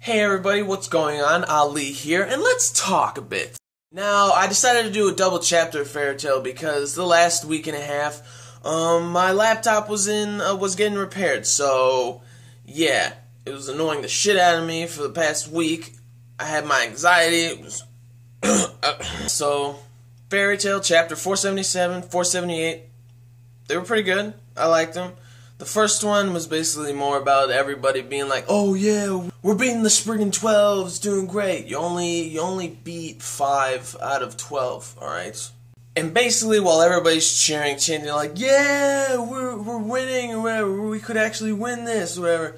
Hey everybody, what's going on? Ali here, and let's talk a bit. Now, I decided to do a double chapter of Fairy Tail because the last week and a half, my laptop was getting repaired, so yeah, it was annoying the shit out of me for the past week. I had my anxiety, it was so, Fairy Tail chapter 477, 478, they were pretty good. I liked them. The first one was basically more about everybody being like, oh yeah, we're beating the Spring 12s, doing great. You only beat 5 out of 12, alright? And basically while everybody's chanting like, yeah, we're winning or whatever, we could actually win this or whatever,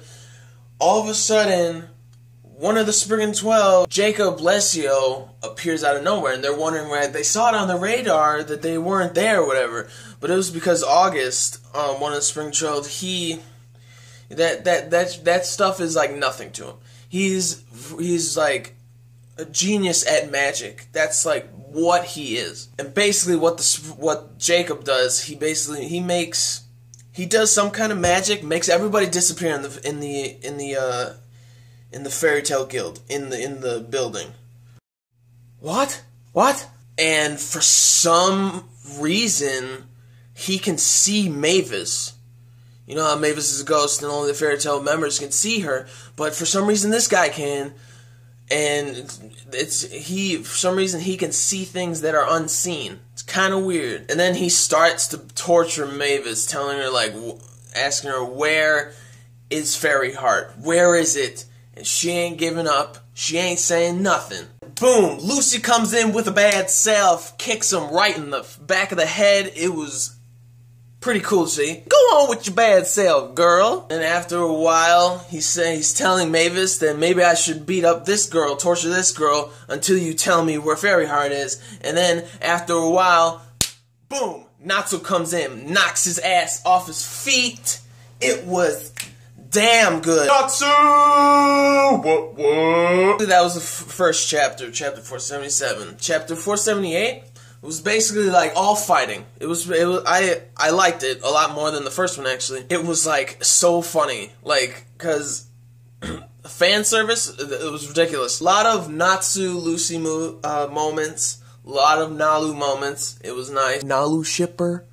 all of a sudden, one of the Spring 12, Jacob Lesio, appears out of nowhere, and they're wondering why they saw it on the radar that they weren't there or whatever. But it was because August, one of the Spring 12, that stuff is like nothing to him. He's like a genius at magic. That's like what he is. And basically what Jacob does, he does some kind of magic, makes everybody disappear in the Fairy Tail Guild, in the building. What? And for some reason, he can see Mavis. You know how Mavis is a ghost and only the Fairy Tail members can see her, but for some reason this guy can, and for some reason he can see things that are unseen. It's kind of weird. And then he starts to torture Mavis, telling her, like, asking her, where is Fairy Heart? Where is it? And she ain't giving up. She ain't saying nothing. Boom! Lucy comes in with a bad self, kicks him right in the back of the head. It was pretty cool to see. Go on with your bad self, girl. And after a while, he's telling Mavis that maybe I should beat up this girl, torture this girl, until you tell me where Fairy Heart is. And then, after a while, boom! Natsu comes in, knocks his ass off his feet. It was damn good. Natsu! What? That was the first chapter, chapter 477. Chapter 478 was basically like all fighting. I liked it a lot more than the first one, actually. It was like so funny, like, cause fan service, it was ridiculous. A lot of Natsu Lucy moments, a lot of Nalu moments. It was nice. Nalu shipper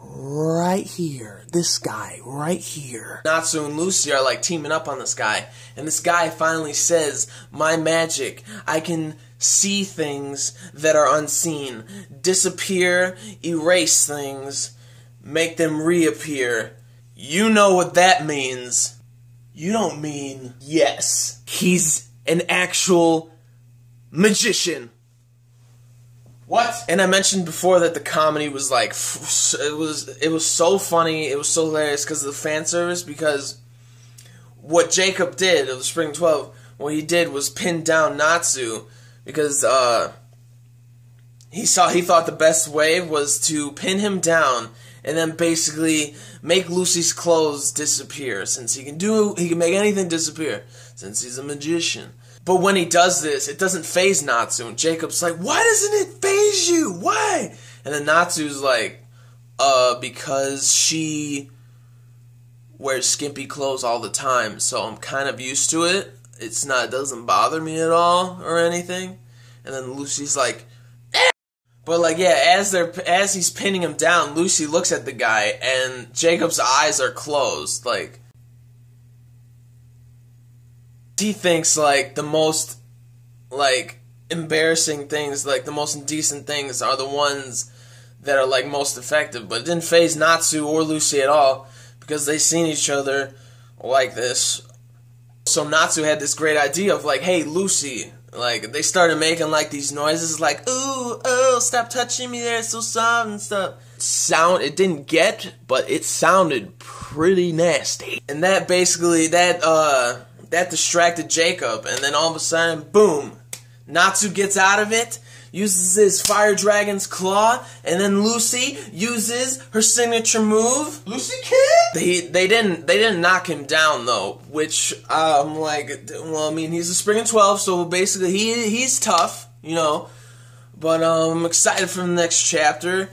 right here. This guy right here. Natsu and Lucy are like teaming up on this guy, and this guy finally says, my magic, I can see things that are unseen, disappear, erase things, make them reappear. You know what that means. You don't mean yes. He's an actual magician. What? And I mentioned before that the comedy was like, it was so funny, it was so hilarious because of the fan service, because what Jacob did of the Spring 12, what he did was pin down Natsu, because he thought the best way was to pin him down and then basically make Lucy's clothes disappear, since he can make anything disappear, since he's a magician. But when he does this, it doesn't faze Natsu, and Jacob's like, why doesn't it faze you? Why? And then Natsu's like, because she wears skimpy clothes all the time, so I'm kind of used to it. It doesn't bother me at all, or anything. And then Lucy's like, eh! But like, yeah, as he's pinning him down, Lucy looks at the guy, and Jacob's eyes are closed, like, he thinks like the most like embarrassing things, like the most indecent things are the ones that are like most effective, but it didn't faze Natsu or Lucy at all because they seen each other like this. So Natsu had this great idea of like, hey Lucy, like they started making like these noises like, ooh, oh, stop touching me there, it's so soft and stuff. It didn't get, but it sounded pretty nasty. And that basically, that distracted Jacob, and then all of a sudden, boom, Natsu gets out of it, uses his Fire Dragon's Claw, and then Lucy uses her signature move. Lucy Kid? They didn't knock him down though, which I'm like, well, I mean, he's a Spring 12, so basically he's tough, you know. But I'm excited for the next chapter.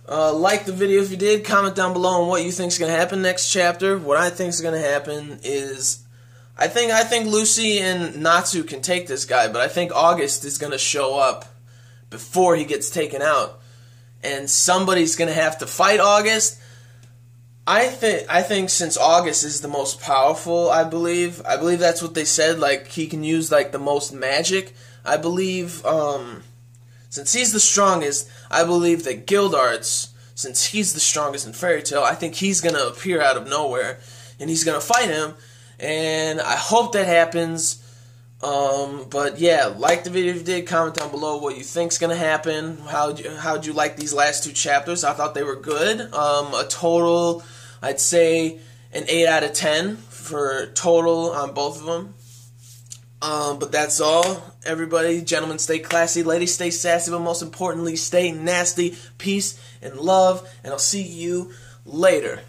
Like the video if you did, comment down below on what you think is gonna happen next chapter. What I think is gonna happen is I think Lucy and Natsu can take this guy, but I think August is gonna show up before he gets taken out, and somebody's gonna have to fight August. I think since August is the most powerful, I believe that's what they said. Like, he can use like the most magic. I believe since he's the strongest, I believe that GILDARTS, since he's the strongest in Fairy Tail, I think he's gonna appear out of nowhere and he's gonna fight him. And I hope that happens. But yeah, like the video if you did, comment down below what you think's gonna happen. How'd you like these last two chapters? I thought they were good. A total, I'd say an 8 out of 10 for total on both of them. But that's all, everybody. Gentlemen, stay classy. Ladies, stay sassy. But most importantly, stay nasty. Peace and love. And I'll see you later.